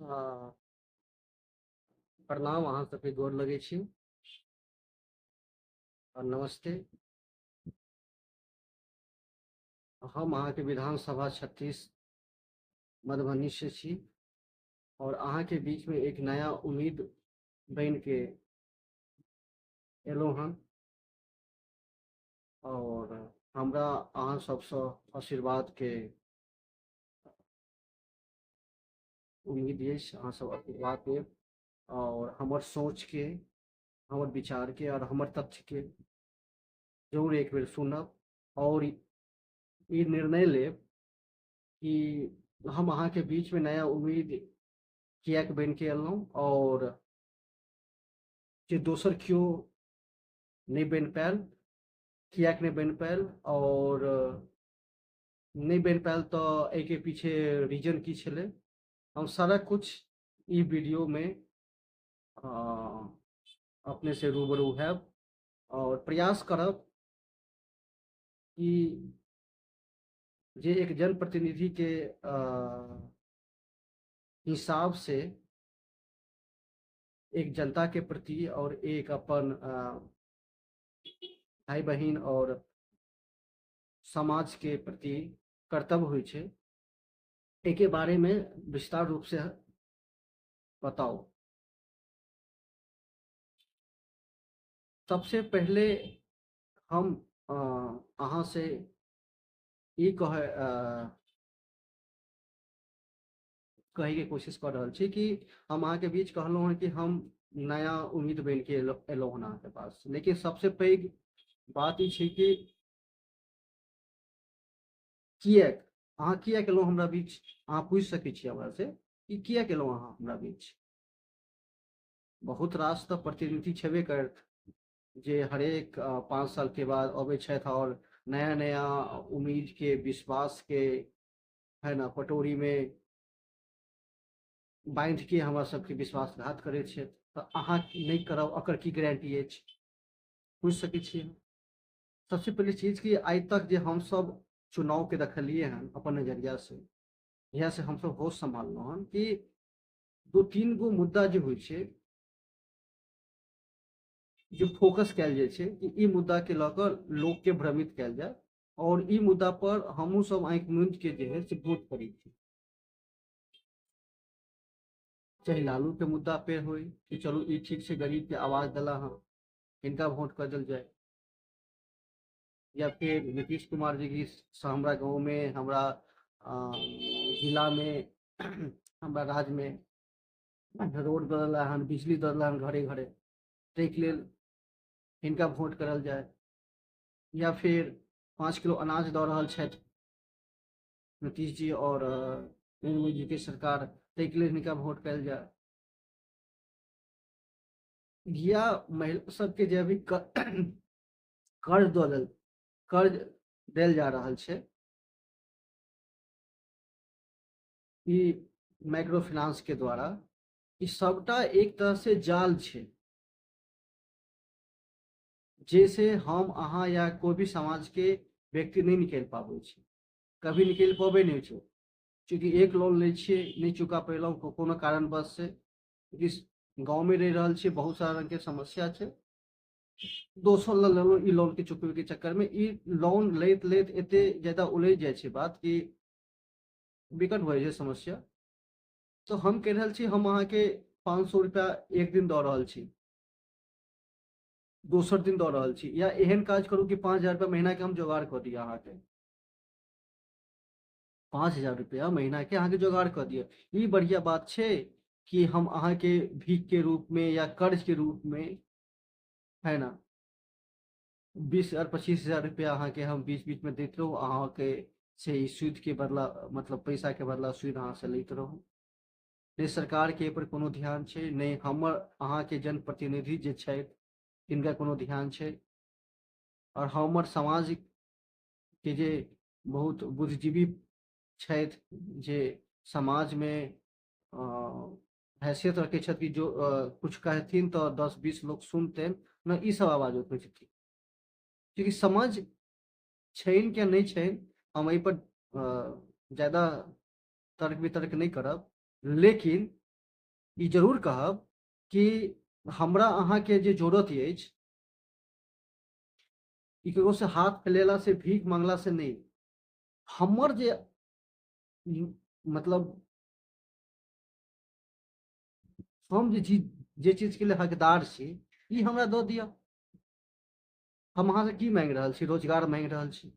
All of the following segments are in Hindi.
आ, प्रणाम, अहाँ सबके गोर लगै छी और नमस्ते। हम अहाँके विधानसभा 36 मधुबनी से छी और अहाँके बीच में एक नया उम्मीद बन के एलहुँ हन और हमरा अहाँ सबसँ आशीर्वाद के उम्मीद अछि। अहाँ सब आशीर्वाद देब और हमर सोच के, हमर विचार के और हमर तथ्य के जरूर एक बेर सुनब और ई निर्णय लेब कि हम अहाँके बीच में नया उम्मीद किएक बनि के एलहुँ और जे दोसर केओ नहीं बनि पायल, किएक नहीं बनि पायल और नहीं बनि पायल तऽ एहिके पीछे रीजन की छलै, हम सारा कुछ ई वीडियो में अपने से रूबरू हैब और प्रयास करब कि जे एक जनप्रतिनिधि के हिसाब से एक जनता के प्रति और एक अपन भाई बहन और समाज के प्रति कर्तव्य होइ छै, एके बारे में विस्तार रूप से बताओ। सबसे पहले हम अहाँ से ई कहे के कोशिश कर रहल छी कि हम अहाँ के बीच कहलहुँ हँ कि हम नया उम्मीद बन के एलहुँ हन अहाँके पास, लेकिन सबसे पैघ बात ई छै कि किएक अहाँ किएक एलहुँ हमरा बीच। अहाँ पूछि सकै छी हमरा से कि किएक एलहुँ अहाँ हमरा बीच। बहुत रास तऽ प्रतिनिधि छेबे करत जे हरेक 5 साल के बाद अबै छथि और नया नया उम्मीद के, विश्वास के, है ना, पटोरी में बांधि के हमरा सबके विश्वासघात करै छै। तऽ अहाँ नहीं करब एकर की गारंटी अछि, पूछि सकै छियै। सबसे पहले चीज कि आइ तक जे हम सब चुनाव के देखलिए हन अपन नजरिया से, इएह से हम सब होश संभाललहुँ हन कि दो तीन गो मुद्दा जे होइ छै, जो फोकस कयल जाइ छै कि ई मुद्दा के लऽ कऽ लोक के भ्रमित कयल जाय और ई मुद्दा पर हमहूँ सब आँखि मूंद के जे है से वोट करै छी। चाहे लालू के मुद्दा पे होई कि चलू ई ठीक से गरीब के आवाज दिला हन, इनका वोट कर दिल जाए, या फिर नीतीश कुमार जी की हमरा गाँव में, हमरा जिला में हमरा राज्य में रोड दला हन, बिजली दला हन घरे घरे, ताहिके लेल हिनका वोट करल जाए। या फिर 5 किलो अनाज दऽ रहल छथि नीतीश जी और नरेंद्र जी के सरकार, ताहिके लेल हिनका वोट कयल जाए। या महिला सबके जे अभी कर्ज कर्ज देल जा रहल छै, ई माइक्रो फाइनेंस के द्वारा, ई सबटा एक तरह से जाल छै, जैसे हम अहाँ या कोई भी समाज के व्यक्ति नहीं निकल पाबै छै, कभी निकल पाबे नहीं छै। चूँकि एक लोन ले छिए, नहीं चुका पेलहुँ कोनो कारणवश से, गाँव में रहि रहल छिए, बहुत सारा रंग के समस्या छै, दोसर लऽ लेलहुँ ई लोन के चुकबै के चक्कर में। ई लोन लैत लैत एते ज्यादा उलझि जाइ छै बात कि विकट भऽ जाइ छै समस्या। तो हम कह रहल छी, हम अहाँ के 500 रुपया एक दिन दऽ रहल छी, दोसर दिन दऽ रहल छी, या एहन काज करू कि 5,000 रुपया महीना के हम जोगाड़ कऽ दिअ अहाँ के, 5,000 रुपया महीना के अहाँ के जोगाड़ कऽ दिअ। ई बढ़िया बात छै कि हम अहाँ के भीख के रूप में या कर्ज के रूप में, है ना, 20,000 25,000 रुपया अहाँ के हम बीच बीच में दैत रहूँ, अहाँ के से ई सूद के बदला, मतलब पैसा के बदला सूद अहाँ से लैत रहूँ। नहीं सरकार के पर कोनो ध्यान छै, नहीं हमर अहाँ के जनप्रतिनिधि जे छथि तिनका कोनो ध्यान छै, और हमर समाज के जे बहुत बुद्धिजीवी छथि, जे समाज में हैसियत रखै छथि कि जो कुछ कहथिन तो 10-20 लोग सुनतेन, न ई सब आवाज उठबै छथिन। क्योंकि समझ छनि क्या नहीं छनि, हम एहि पर ज्यादा तर्क वितर्क नहीं करब, लेकिन ई जरूर कहब कि हमरा अहाँके जे जरूरत अछि, ई ककरो से हाथ फैलेला से, भीख मांगला से नहीं। हमर जे मतलब हम जे चीज के लिए हकदार छी, ई हमरा दऽ दिअ। हम अहाँ से की मांगि रहल छी? रोजगार मांगि रहल छी।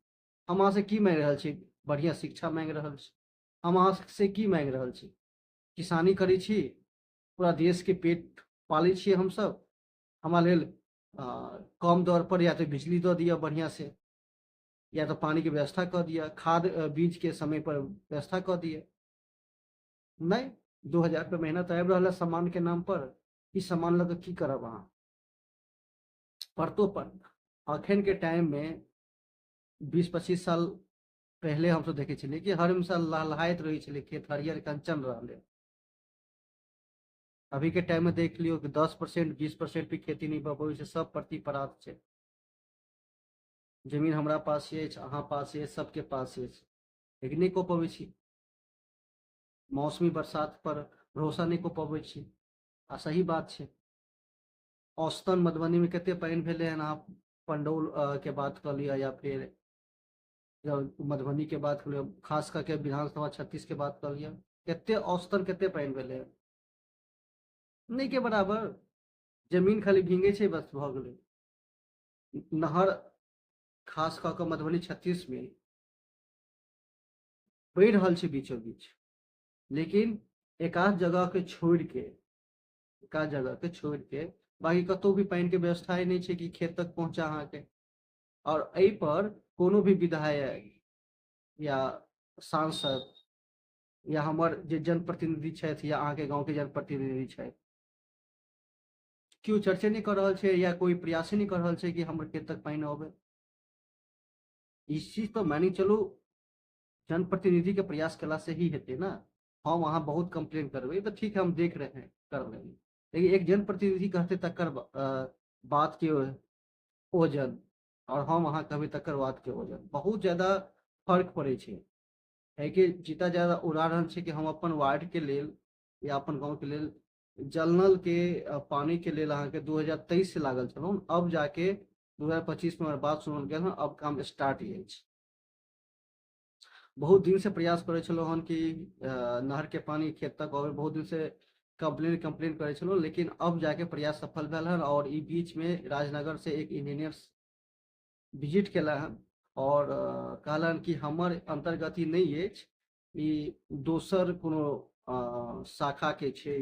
हम अहाँ से की मांगि रहल छी? बढ़िया शिक्षा मांगि रहल छी। हम अहाँ से की मांगि रहल छी? किसानी करै छी, पूरा देश के पेट पालै छियै हमसब। हमरा लेल कम दर पर या तो बिजली दऽ दिअ बढ़िया से, या तो पानी के व्यवस्था कऽ दिअ, खाद बीज के समय पर व्यवस्था कऽ दिअ। नहीं, 2,000 रुपये महीना तो आबि रहल है सम्मान के नाम पर। ई सम्मान लऽ कऽ की करब अहाँ? पड़तो पर अखन के टाइम में 20-25 साल पहले हम सब देखे छलियै कि हर इंसान लहलहाइत रहे छलै, खेत हरियर कंचन रहलै। अभी के टाइम में देख लियो कि 10% 20% भी खेती नहीं भऽ पबै छै, सब प्रति परात छै। जमीन हमरा पास अछि, अहाँ पास अछि, सबके पास अछि, लेकिन नहीं कऽ पबै छी। मौसमी बरसात पर भरोसा नहीं कऽ पबै छी। आ सही बात छै। औसतन मधुबनी में कते पानि भेलै हन? अहाँ पंडौल के बात कऽ लिअ, या फिर मधुबनी के बात कर लिअ, खास करके विधानसभा 36 के बात कर लिअ, कते औसतन कते पानि भेलै हन? नहीं के बराबर। जमीन खाली भींगे छै, बस भऽ गेलै। नहर खास कऽ कऽ मधुबनी 36 में बढ़ि रहल छै बीचों बीच, लेकिन एक आध जगह के छोड़ के, एक आध जगह के छोड़ के बाकी कतौ भी पानि के व्यवस्था ही नहीं छै कि खेत तक पहुंचा अहाँके। और एहि पर कोनो भी विधायक या सांसद या हमर जे जनप्रतिनिधि छथि, या अहाँके गाँव के जनप्रतिनिधि छथि, क्यों चर्चे नहीं कर रहल छै, या कोई प्रयास ही नहीं कर रहल छै कि हमर खेत तक पानी अबे? इस चीज तो मानी चलो, जनप्रतिनिधि के प्रयास कला से ही हेतै ना। हम अहाँ बहुत कंप्लेन करबै तो ठीक है, हम देख रहे हैं, कर लेंगे, लेकिन एक जनप्रतिनिधि कहते तकर बात के ओजन, और हम अहाँ कहबै तकर बात के ओजन, बहुत ज्यादा फर्क पड़ै छै। है कि जीता ज्यादा उदाहरण छै कि हम अपन वार्ड के लेल या अपन गांव के लेल जल नल के पानी के लेल अहाँके 2023 से लागल छलहुँ, अब जाके 2025 में बात सुनल गेल हन, अब काम स्टार्ट अछि। बहुत दिन से प्रयास करे छलहुँ हन कि नहर के पानी खेत तक आवे, बहुत दिन से कंप्लेन कंप्लेन करे छलहुँ, लेकिन अब जाके प्रयास सफल भेल हन। और ई बीच में राजनगर से एक इंजीनियर विजिट केला हन, और कहलन कि हमर अंतर्गति नहीं अछि, ई दोसर कोनो शाखा के छै,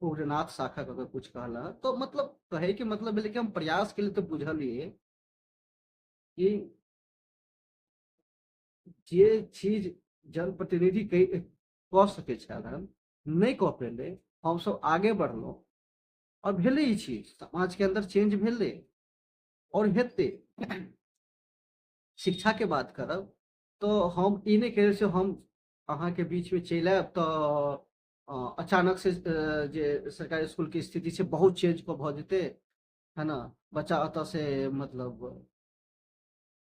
उग्रनाथ शाखा कऽ के कुछ कहला। तो मतलब कहे के मतलब भेलै कि हम प्रयास के लिए तो बुझलिए कि जे चीज जनप्रतिनिधि कऽ सकै छल, नहीं कऽ पेलै, हम सब आगे बढ़लहुँ, और भेलै ई चीज, समाज के अंदर चेंज भेलै और हेतै। शिक्षा के बात करब तो हम ई नहीं कह से हम अहाँ के बीच में चलि आयब तऽ अचानक से जे सरकारी स्कूल के स्थिति छै बहुत चेंज भऽ जेतै, है ना। बच्चा अतऽ से मतलब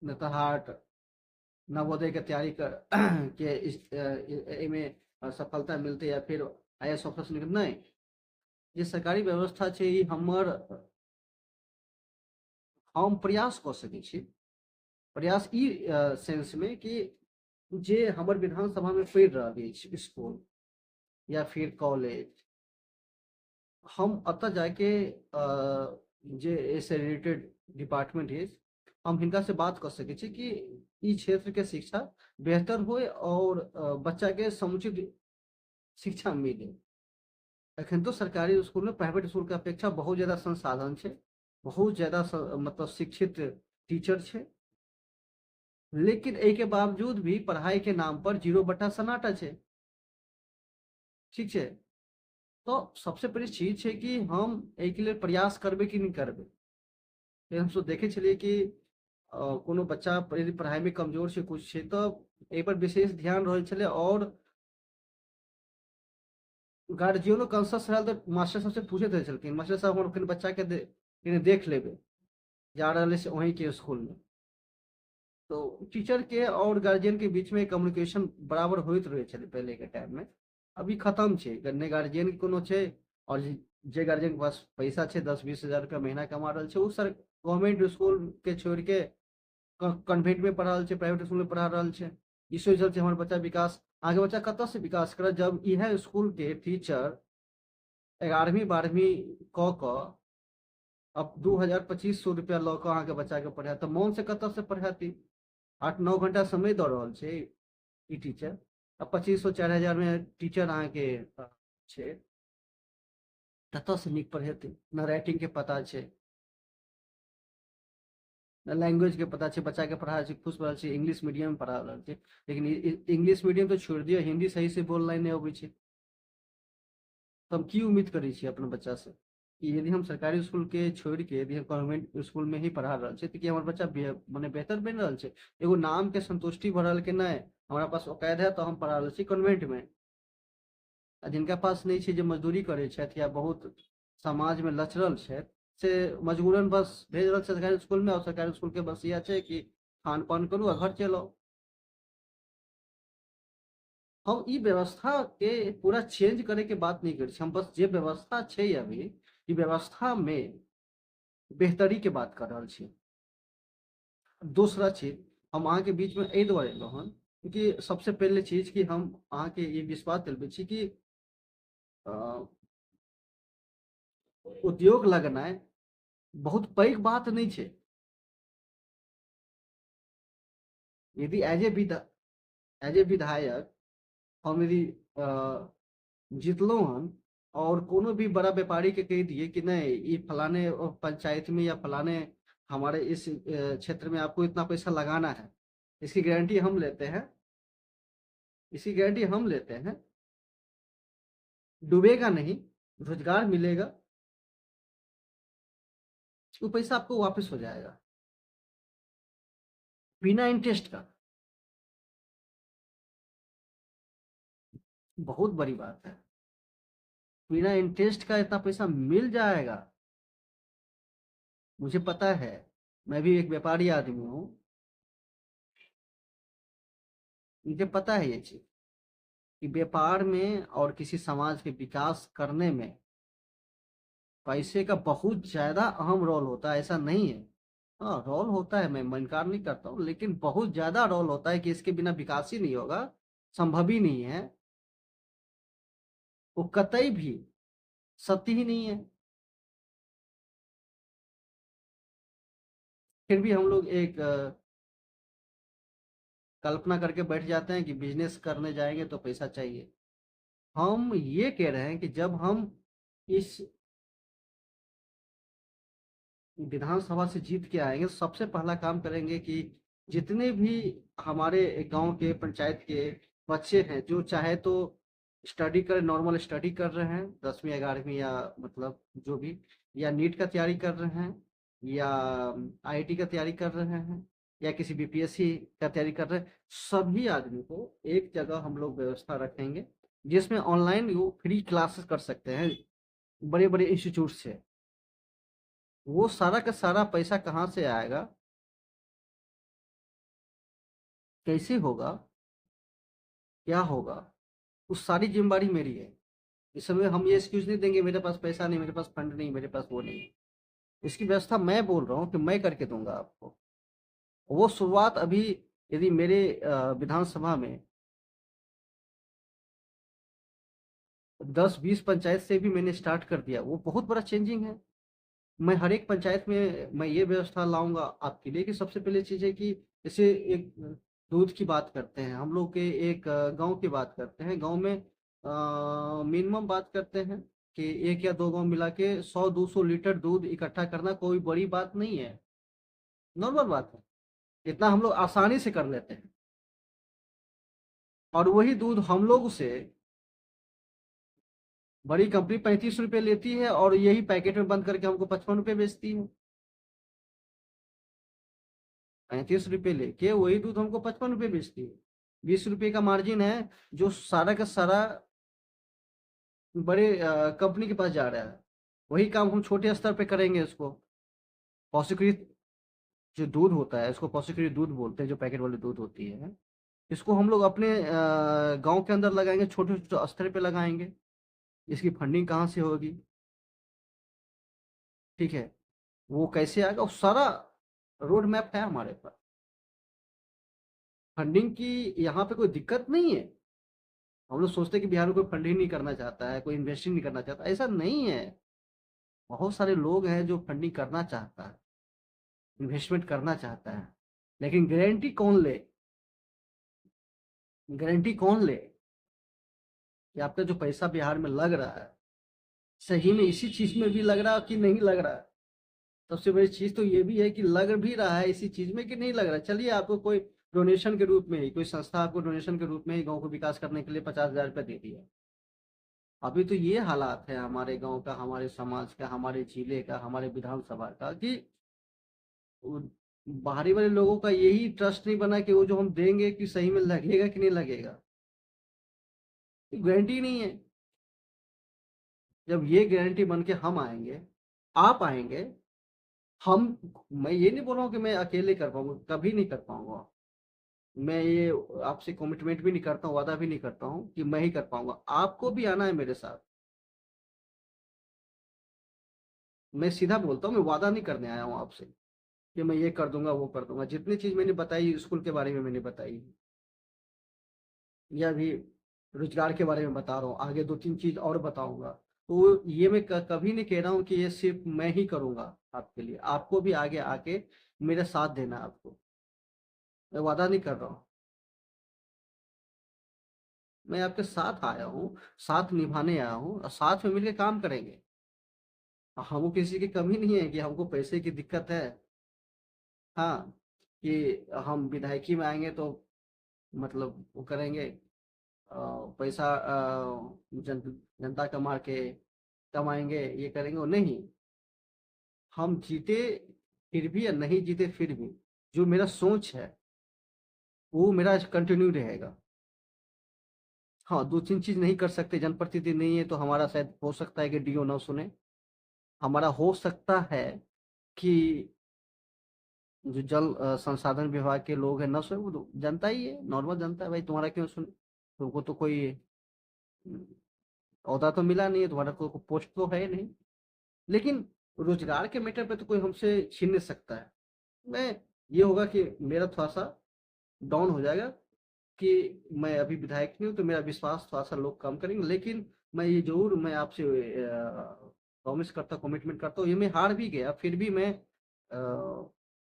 नेतरहाट नवोदय के तैयारी कर के एहिमे सफलता मिलते, या फिर IAS ऑफिसर निकल, नहीं। जे सरकारी व्यवस्था छै ई हमर, हम प्रयास कऽ सकै छी। प्रयास ई सेंस में कि जे हमर विधानसभा में पढ़ि रहल अछि स्कूल या फिर कॉलेज, हम अतः जाके जे एहिसँ रिलेटेड डिपार्टमेंट अछि, हम हिनका से बात कर सकै छी कि ई क्षेत्र के शिक्षा बेहतर होय, और बच्चा के समुचित शिक्षा मिले। एखन तो सरकारी स्कूल में प्राइवेट स्कूल के अपेक्षा बहुत ज्यादा संसाधन छै, बहुत ज्यादा मतलब शिक्षित टीचर छै, लेकिन एहि के बावजूद भी पढ़ाई के नाम पर 0 बटा सन्नाटा छै। ठीक छै। तो सबसे बड़ी चीज छै कि हम एहिके लेल प्रयास करबै कि नहीं करबै। हम सब देखे छलियै कि कोनो बच्चा यदि पढ़ाई में कमजोर छै, कुछ छै, तो एहि पर विशेष ध्यान रहै छलै, और गार्जियनो कॉन्सियस रहल तऽ मास्टर सबसे पूछैत रहै छलखिन, मास्टर साहब हमर कनि बच्चा के देख लेबै, जा रहल है वहीं के स्कूल में। तो टीचर के और गार्जियन के बीच में कम्युनिकेशन बराबर होइत रहे छलै पहले के टाइम में। अभी खत्म छै, ने गार्जियन के कोनो छै, और जे गार्जियन के पास पैसा छे 10-20 हज़ार रुपया महीना कमा रहल छे, उ सर गवर्नमेंट स्कूल के छोड़ के कॉन्वेंट में पढ़ा रहल छे, प्राइवेट स्कूल में पढ़ा रहल छे। ई सोच रहल छे हमर बच्चा विकास, आगे बच्चा कतऽ से विकास करत जब इहे स्कूल के टीचर 11वीं 12वीं कऽ कऽ अब 2,000-2,500 रुपया लऽ कऽ अहाँके बच्चाके पढ़ाएत, तऽ मोन से कतऽ से पढ़ेती? 8-9 घंटा समय दऽ रहल छै ई टीचर, आ 2,500-4,000 में टीचर अहाँके छै, कतऽ से नीक पढ़ेतै? न राइटिंग के पता छै, न लैंग्वेज के पता छै, बच्चा के पढ़ा रहल छै, खुश रहल छै, इंग्लिश मीडियम में पढ़ा रहल छै, लेकिन इंग्लिश मीडियम तो छोड़ दियौ, हिंदी सही से बोलनाइ नहि अबै छै, तो हम की उम्मीद करै छी अपना बच्चा से कि यदि हम सरकारी स्कूल के छोड़ के यदि हम गवर्नमेंट स्कूल में ही पढ़ा रहल छै, तऽ कि हमर बच्चा मने बेहतर बनि रहल छै? एगो नाम के संतुष्टि भऽ रहल कि नहि हमरा पास औकात है तो हम पढ़ा रहल छी कॉन्वेंट में, आ जिनका पास नहीं छै, जे मजदूरी करै छथि या बहुत समाज में लचरल छथि, से मजबूरन बस भेज रहल छै सरकारी स्कूल में, और सरकारी स्कूल के बस इएह छै कि खान पान करू आ घर चलि आउ। हम ई व्यवस्था के पूरा चेंज करे के बात नहीं करै छी, हम बस जे व्यवस्था छै अभी ई व्यवस्था में बेहतरी के बात कर रहल छी। दूसरा चीज हम अहाँ के बीच में एहि दुआरे एलहुँ हन क्योंकि सबसे पहले चीज कि हम अहाँ के ई विश्वास दिलबै छी कि अ, उद्योग लगनाइ बहुत पैघ बात नहीं छै। यदि एज ए विधायक हम यदि जीतलहुँ हन और कोनो भी बड़ा व्यापारी के कह दिए कि नहीं ये फलाने पंचायत में या फलाने हमारे इस क्षेत्र में आपको इतना पैसा लगाना है, इसकी गारंटी हम लेते हैं, इसकी गारंटी हम लेते हैं, डूबेगा नहीं, रोजगार मिलेगा, वो पैसा आपको वापस हो जाएगा बिना इंटरेस्ट का। बहुत बड़ी बात है, बिना इंटरेस्ट का इतना पैसा मिल जाएगा। मुझे पता है, मैं भी एक व्यापारी आदमी हूँ, मुझे पता है ये चीज कि व्यापार में और किसी समाज के विकास करने में पैसे का बहुत ज्यादा अहम रोल होता है, ऐसा नहीं है। हाँ रोल होता है, मैं इनकार नहीं करता हूँ, लेकिन बहुत ज्यादा रोल होता है कि इसके बिना विकास ही नहीं होगा, संभव ही नहीं है, वो कतई भी सत्य ही नहीं है। फिर भी हम लोग एक कल्पना करके बैठ जाते हैं कि बिजनेस करने जाएंगे तो पैसा चाहिए। हम ये कह रहे हैं कि जब हम इस विधानसभा से जीत के आएंगे, सबसे पहला काम करेंगे कि जितने भी हमारे गांव के पंचायत के बच्चे हैं जो चाहे तो स्टडी कर नॉर्मल स्टडी कर रहे हैं 10वीं 11वीं या मतलब जो भी, या नीट का तैयारी कर रहे हैं, या आईआईटी का तैयारी कर रहे हैं, या किसी बीपीएससी का तैयारी कर रहे हैं, सभी आदमी को एक जगह हम लोग व्यवस्था रखेंगे जिसमें ऑनलाइन वो फ्री क्लासेस कर सकते हैं बड़े बड़े इंस्टीट्यूट से। वो सारा का सारा पैसा कहाँ से आएगा, कैसे होगा, क्या होगा, उस सारी जिम्मेदारी मेरी है। इस समय हम ये एक्सक्यूज नहीं देंगे मेरे पास पैसा नहीं, मेरे पास फंड नहीं, मेरे पास वो नहीं। इसकी व्यवस्था मैं बोल रहा हूँ कि मैं करके दूंगा आपको। वो शुरुआत अभी यदि मेरे विधानसभा में 10-20 पंचायत से भी मैंने स्टार्ट कर दिया, वो बहुत बड़ा चेंजिंग है। मैं हर एक पंचायत में मैं ये व्यवस्था लाऊंगा आपके लिए कि सबसे पहले चीज़ है कि जैसे एक दूध की बात करते हैं हम लोग के, एक गांव की बात करते हैं, गांव में मिनिमम बात करते हैं कि एक या दो गांव मिला के 100-200 लीटर दूध इकट्ठा करना कोई बड़ी बात नहीं है, नॉर्मल बात है, इतना हम लोग आसानी से कर लेते हैं। और वही दूध हम लोग से बड़ी कंपनी 35 रुपए लेती है और यही पैकेट में बंद करके हमको 55 रुपए बेचती है। 35 रुपए लेके वही दूध हमको 55 रुपए बेचती है, 20 रुपए का मार्जिन है जो सारा का सारा बड़े कंपनी के पास जा रहा है। वही काम हम छोटे स्तर पे करेंगे, इसको पॉसिक्रिट जो दूध होता है इसको पॉसिक्रिट दूध बोलते हैं, जो पैकेट वाली दूध होती है, इसको हम लोग अपने गांव के अंदर लगाएंगे, छोटे छोटे स्तर पे लगाएंगे। इसकी फंडिंग कहाँ से होगी? ठीक है, वो कैसे आएगा, वो सारा रोड मैप है हमारे पास। फंडिंग की यहाँ पे कोई दिक्कत नहीं है। हम लोग सोचते हैं कि बिहार में कोई फंडिंग नहीं करना चाहता है, कोई इन्वेस्टिंग नहीं करना चाहता, ऐसा नहीं है। बहुत सारे लोग हैं जो फंडिंग करना चाहता है, इन्वेस्टमेंट करना चाहता है, लेकिन गारंटी कौन ले? गारंटी कौन ले कि आपका जो पैसा बिहार में लग रहा है सही में इसी चीज में भी लग रहा है कि नहीं लग रहा है? सबसे बड़ी चीज तो ये भी है कि लग भी रहा है इसी चीज में कि नहीं लग रहा है। चलिए, आपको कोई डोनेशन के रूप में ही, कोई संस्था आपको डोनेशन के रूप में ही गांव को विकास करने के लिए 50,000 रुपया दे दिया। अभी तो ये हालात है हमारे गांव का, हमारे समाज का, हमारे जिले का, हमारे विधानसभा का, कि वो बाहरी वाले लोगों का यही ट्रस्ट नहीं बना कि वो जो हम देंगे कि सही में लगेगा कि नहीं लगेगा। गारंटी नहीं है। जब ये गारंटी बन के हम आएंगे, आप आएंगे, हम, मैं ये नहीं बोल रहा हूँ कि मैं अकेले कर पाऊंगा, कभी नहीं कर पाऊंगा। मैं ये आपसे कमिटमेंट भी नहीं करता हूँ, वादा भी नहीं करता हूँ कि मैं ही कर पाऊंगा। आपको भी आना है मेरे साथ। मैं सीधा बोलता हूँ, मैं वादा नहीं करने आया हूँ आपसे कि मैं ये कर दूंगा वो कर दूंगा। जितनी चीज मैंने बताई स्कूल के बारे में मैंने बताई, या भी रोजगार के बारे में बता रहा हूँ, आगे दो तीन चीज और बताऊंगा। तो ये मैं कभी नहीं कह रहा हूँ कि ये सिर्फ मैं ही करूंगा आपके लिए, आपको भी आगे आके मेरा साथ देना है आपको। मैं वादा नहीं कर रहा हूँ, मैं आपके साथ आया हूँ, साथ निभाने आया हूँ, और साथ में मिलकर काम करेंगे। हमको किसी की कमी नहीं है कि हमको पैसे की दिक्कत है। हाँ, कि हम विधायकी में आएंगे तो मतलब वो करेंगे, पैसा जनता का मार के कमाएंगे, ये करेंगे, वो नहीं। हम जीते फिर भी या नहीं जीते फिर भी, जो मेरा सोच है वो मेरा कंटिन्यू रहेगा। हाँ, दो तीन चीज नहीं कर सकते, जनप्रतिनिधि नहीं है तो हमारा शायद हो सकता है कि डीओ ना सुने। हमारा हो सकता है कि जो जल संसाधन विभाग के लोग हैं ना सुने, वो तो जनता ही है, नॉर्मल जनता है भाई, तुम्हारा क्यों सुने? तुमको तो कोई ओहदा तो मिला नहीं है, तुम्हारा कोई पोस्ट तो है नहीं। लेकिन रोजगार के मैटर पे तो कोई हमसे छीन नहीं सकता है। मैं, ये होगा कि मेरा थोड़ा सा डाउन हो जाएगा कि मैं अभी विधायक नहीं हूँ, तो मेरा विश्वास थोड़ा सा लोग कम करेंगे। लेकिन मैं ये जरूर, मैं आपसे प्रॉमिस करता, कमिटमेंट करता हूँ, ये मैं हार भी गया फिर भी मैं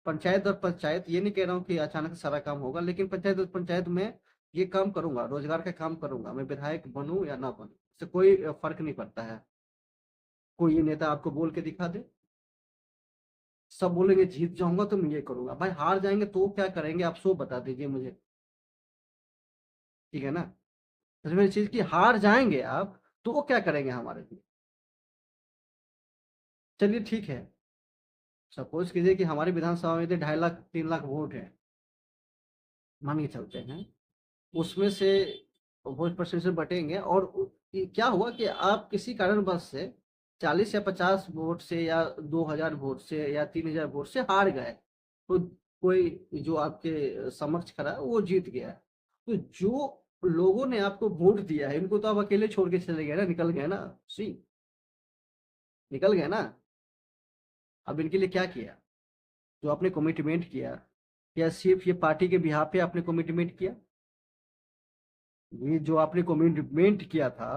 पंचायत दर पंचायत, ये नहीं कह रहा हूँ कि अचानक से सारा काम होगा, लेकिन पंचायत दर पंचायत में ये काम करूंगा, रोजगार का काम करूंगा। मैं विधायक बनूं या ना बनूं, इससे कोई फर्क नहीं पड़ता है। कोई ये नेता आपको बोल के दिखा दे, सब बोलेंगे जीत जाऊंगा तो मैं ये करूंगा। भाई हार जाएंगे तो क्या करेंगे, आप सो बता दीजिए मुझे। ठीक है ना? सबसे पहली चीज कि हार जाएंगे आप तो वो क्या करेंगे हमारे लिए? चलिए ठीक है, सपोज कीजिए कि हमारी विधानसभा में 2.5 लाख 3 लाख वोट है, मान के चलते हैं। उसमें से वोट परसेंट से बटेंगे, और क्या हुआ कि आप किसी कारणवश से 40 या 50 वोट से, या 2,000 वोट से, या 3,000 वोट से हार गए, तो कोई जो आपके समक्ष खड़ा है वो जीत गया। तो जो लोगों ने आपको वोट दिया है, इनको तो आप अकेले छोड़ के चले गए ना, निकल गए ना। सी, निकल गए ना। अब इनके लिए क्या किया? जो आपने कमिटमेंट किया, या सिर्फ ये पार्टी के बिहाफ पे आपने कमिटमेंट किया? ये जो आपने कमिटमेंट किया था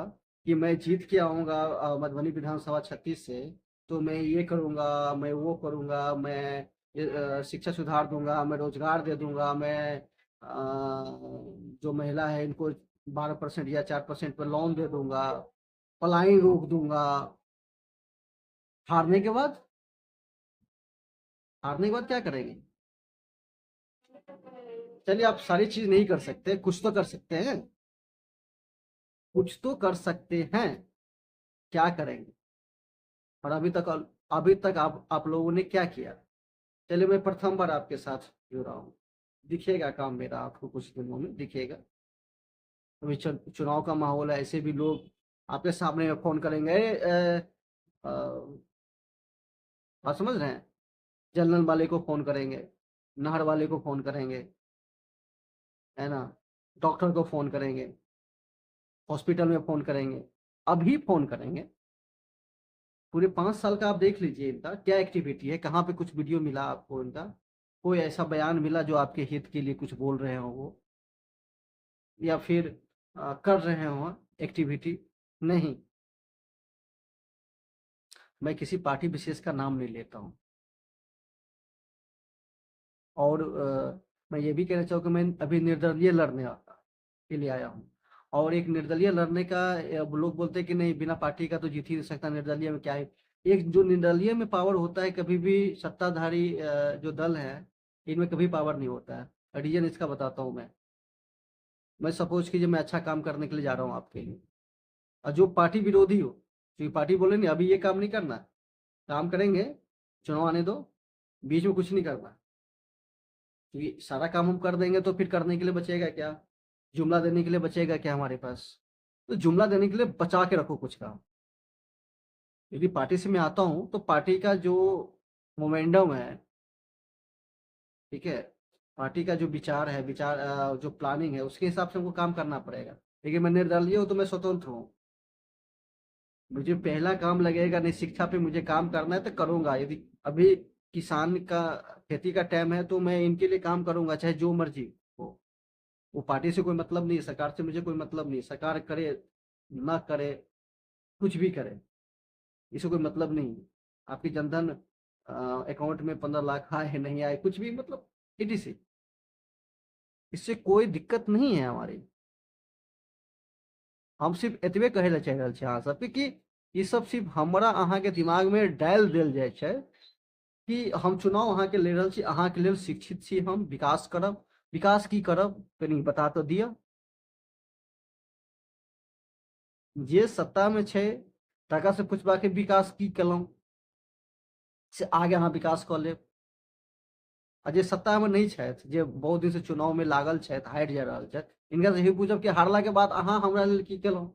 कि मैं जीत के आऊंगा मधुबनी विधानसभा 36 से, तो मैं ये करूंगा, मैं वो करूंगा, मैं शिक्षा सुधार दूंगा, मैं रोजगार दे दूंगा, मैं जो महिला है इनको 12% या 4% पर लोन दे दूंगा, पलायन रोक दूंगा। हारने के बाद, हारने के बाद क्या करेंगे? चलिए, आप सारी चीज नहीं कर सकते, कुछ तो कर सकते हैं, कुछ तो कर सकते हैं। क्या करेंगे? और अभी तक आप लोगों ने क्या किया? चलिए, मैं प्रथम बार आपके साथ जुड़ रहा हूँ, दिखेगा काम मेरा आपको, कुछ दिनों में दिखेगा। अभी चुनाव का माहौल है, ऐसे भी लोग आपके सामने फोन करेंगे, बात समझ रहे हैं? जनरल वाले को फोन करेंगे, नहर वाले को फोन करेंगे, है ना, डॉक्टर को फोन करेंगे, हॉस्पिटल में फोन करेंगे, अभी फोन करेंगे। पूरे 5 साल का आप देख लीजिए इनका क्या एक्टिविटी है, कहाँ पे कुछ वीडियो मिला आपको इनका, कोई ऐसा बयान मिला जो आपके हित के लिए कुछ बोल रहे हो वो, या फिर कर रहे हो एक्टिविटी? नहीं। मैं किसी पार्टी विशेष का नाम नहीं लेता हूँ। और मैं ये भी कहना चाहूँगा कि मैं अभी निर्दलीय लड़ने के लिए आया हूँ। और एक निर्दलीय लड़ने का लोग बोलते हैं कि नहीं बिना पार्टी का तो जीत ही नहीं सकता, निर्दलीय में क्या है। एक जो निर्दलीय में पावर होता है, कभी भी सत्ताधारी जो दल है इनमें कभी पावर नहीं होता है। रीजन इसका बताता हूँ मैं सपोज कीजिए मैं अच्छा काम करने के लिए जा रहा हूँ आपके लिए, और जो पार्टी विरोधी हो, जो पार्टी बोले नहीं अभी ये काम नहीं करना, काम करेंगे, चुनाव आने दो, बीच में कुछ नहीं करना, क्योंकि सारा काम हम कर देंगे तो फिर करने के लिए बचेगा क्या, जुमला देने के लिए बचेगा क्या हमारे पास? तो जुमला देने के लिए बचा के रखो कुछ काम। यदि पार्टी से मैं आता हूँ तो पार्टी का जो मोमेंडम है, ठीक है, पार्टी का जो विचार है, जो प्लानिंग है उसके हिसाब से हमको काम करना पड़ेगा। लेकिन मैं निर्दलीय हूँ तो मैं स्वतंत्र हूँ। मुझे पहला काम लगेगा नहीं, शिक्षा पे मुझे काम करना है तो करूंगा। यदि अभी किसान का खेती का टाइम है तो मैं इनके लिए काम करूंगा, चाहे जो मर्जी हो। वो पार्टी से कोई मतलब नहीं है, सरकार से मुझे कोई मतलब नहीं, सरकार करे ना करे, कुछ भी करे, इसे कोई मतलब नहीं है। आपकी जनधन अकाउंट में 15 लाख आए नहीं आए कुछ भी मतलब इसी, इससे कोई दिक्कत नहीं है हमारी। हम सिर्फ एतबे कहे ला चाह रहल छी अहाँ सबके कि ई सब सिर्फ हमरा अहाँ के दिमाग में डाल देल जाय छै कि हम चुनाव अहाँ के ले रहल छी, अहाँ के लेल शिक्षित छी, हम विकास करब। विकास की करब कनी बता तो दिया। जे सत्ता में छै तकरा से पुछबा के विकास की केलहुं, से आगे अहाँ विकास कऽ लेब। आ जे सत्ता में नहीं छथि, जे बहुत दिन से चुनाव में लागल छथि, हारि जा रहल छथि, इनका से यही पूछब कि हारला के बाद अहाँ हमरा लेल की केलहुं।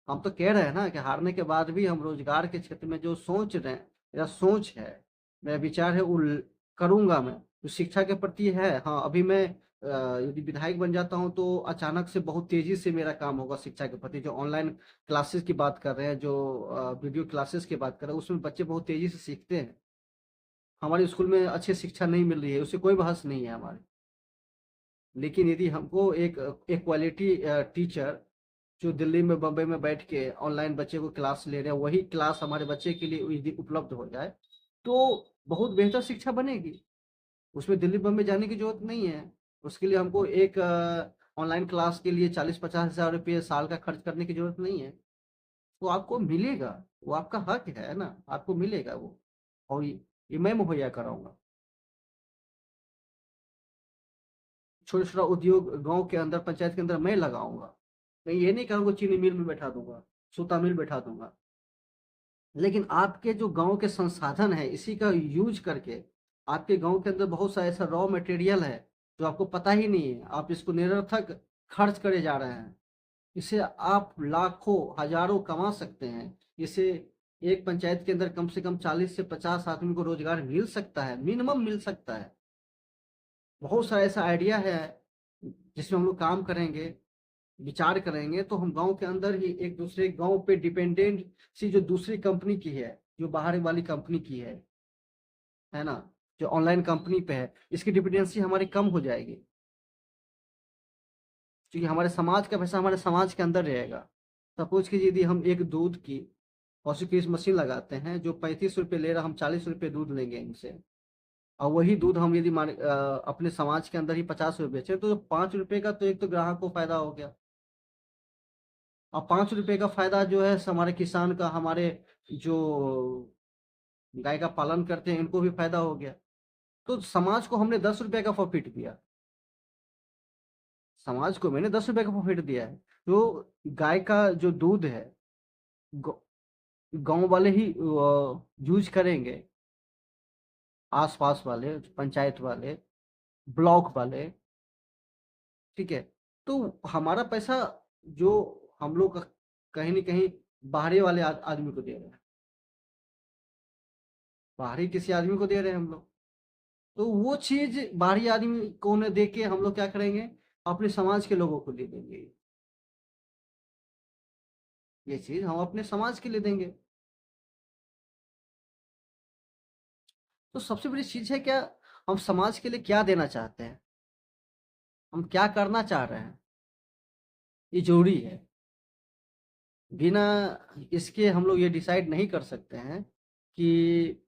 हम तो कह रहे हैं ना कि हारने के बाद भी हम रोजगार के क्षेत्र में जो सोच रहे हैं, मेरा सोच है, मेरा विचार है, वो करूंगा मैं। जो शिक्षा के प्रति है, हाँ अभी मैं यदि विधायक बन जाता हूं तो अचानक से बहुत तेजी से मेरा काम होगा शिक्षा के प्रति। जो ऑनलाइन क्लासेस की बात कर रहे हैं, जो वीडियो क्लासेस की बात कर रहे हैं, उसमें बच्चे बहुत तेजी से सीखते हैं। हमारे स्कूल में अच्छी शिक्षा नहीं मिल रही है, उससे कोई बहस नहीं है हमारी। लेकिन यदि हमको एक क्वालिटी टीचर जो दिल्ली में बम्बई में बैठ के ऑनलाइन बच्चे को क्लास ले रहे हैं, वही क्लास हमारे बच्चे के लिए यदि उपलब्ध हो जाए तो बहुत बेहतर शिक्षा बनेगी। उसमें दिल्ली बम्बई जाने की जरूरत नहीं है। उसके लिए हमको एक ऑनलाइन क्लास के लिए 40-50 हज़ार रुपये साल का खर्च करने की जरूरत नहीं है। वो आपको मिलेगा, वो आपका हक है ना, आपको मिलेगा वो। और ये मैं मुहैया कराऊंगा। छोटा छोटा उद्योग गांव के अंदर, पंचायत के अंदर मैं लगाऊंगा। मैं ये नहीं कहूँगा चीनी मिल में बैठा दूंगा, सूता मिल बैठा दूंगा। लेकिन आपके जो गांव के संसाधन है इसी का यूज करके, आपके गांव के अंदर बहुत सा ऐसा रॉ मटेरियल है जो आपको पता ही नहीं है, आप इसको निरर्थक खर्च करे जा रहे हैं। इससे आप लाखों हजारों कमा सकते हैं। इससे एक पंचायत के अंदर कम से कम 40 से 50 आदमी को रोजगार मिल सकता है, मिनिमम मिल सकता है। बहुत सारा ऐसा आइडिया है जिसमें हम लोग काम करेंगे, विचार करेंगे, तो हम गांव के अंदर ही एक दूसरे गांव पे डिपेंडेंट सी जो दूसरी कंपनी की है, जो बाहर वाली कंपनी की है ना, जो ऑनलाइन कंपनी पे है, इसकी डिपेंडेंसी हमारी कम हो जाएगी। क्योंकि हमारे समाज का पैसा हमारे समाज के अंदर रहेगा। सपोज कीजिए यदि हम एक दूध की पॉसिफिस मशीन लगाते हैं, जो 35 रुपये ले रहा, हम 40 रुपये दूध लेंगे इनसे, और वही दूध हम यदि अपने समाज के अंदर ही 50 रुपये बेचे, तो 5 रुपये का तो एक तो ग्राहक को फायदा हो गया। और 5 रुपये का फायदा जो है हमारे किसान का, हमारे जो गाय का पालन करते हैं इनको भी फायदा हो गया। तो समाज को हमने 10 रुपये का प्रॉफिट दिया, समाज को मैंने 10 रुपये का प्रॉफिट दिया है। तो गाय का जो दूध है गांव वाले ही यूज करेंगे, आसपास वाले, पंचायत वाले, ब्लॉक वाले, ठीक है। तो हमारा पैसा जो हम लोग कहीं ना कहीं बाहरी वाले आदमी को दे रहे हैं, बाहरी किसी आदमी को दे रहे हैं हम लोग। तो वो चीज बाहरी आदमी को ने दे के हम लोग क्या करेंगे, अपने समाज के लोगों को दे देंगे। ये चीज़ हम अपने समाज के लिए देंगे। तो सबसे बड़ी चीज़ है क्या, हम समाज के लिए क्या देना चाहते हैं? हम क्या करना चाह रहे हैं? ये ज़रूरी है। बिना इसके हम लोग ये डिसाइड नहीं कर सकते हैं कि